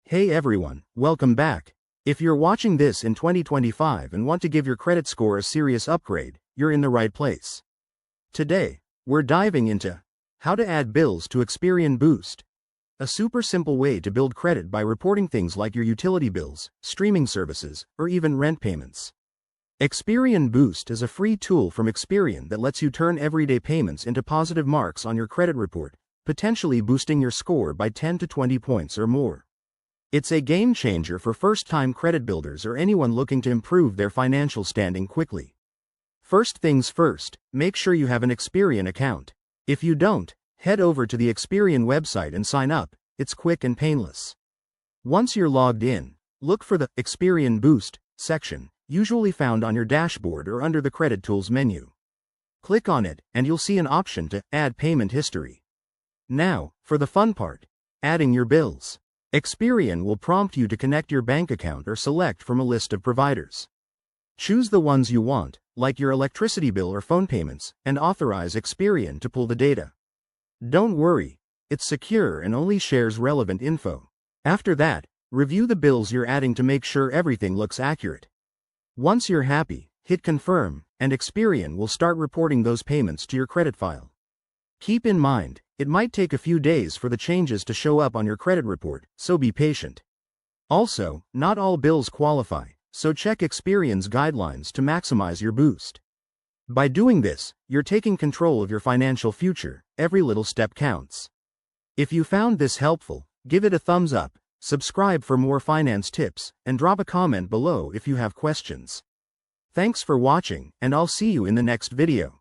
Hey everyone, welcome back. If you're watching this in 2025 and want to give your credit score a serious upgrade, you're in the right place. Today, we're diving into how to add bills to Experian Boost. A super simple way to build credit by reporting things like your utility bills, streaming services, or even rent payments. Experian Boost is a free tool from Experian that lets you turn everyday payments into positive marks on your credit report, potentially boosting your score by 10 to 20 points or more. It's a game changer for first-time credit builders or anyone looking to improve their financial standing quickly. First things first, make sure you have an Experian account. If you don't, head over to the Experian website and sign up. It's quick and painless. Once you're logged in, look for the Experian Boost section, usually found on your dashboard or under the Credit Tools menu. Click on it, and you'll see an option to add payment history. Now, for the fun part, adding your bills. Experian will prompt you to connect your bank account or select from a list of providers. Choose the ones you want, like your electricity bill or phone payments, and authorize Experian to pull the data. Don't worry, it's secure and only shares relevant info. After that, review the bills you're adding to make sure everything looks accurate. Once you're happy, hit confirm, and Experian will start reporting those payments to your credit file. Keep in mind, it might take a few days for the changes to show up on your credit report, so be patient. Also, not all bills qualify, so check Experian's guidelines to maximize your boost. By doing this, you're taking control of your financial future. Every little step counts. If you found this helpful, give it a thumbs up, subscribe for more finance tips, and drop a comment below if you have questions. Thanks for watching, and I'll see you in the next video.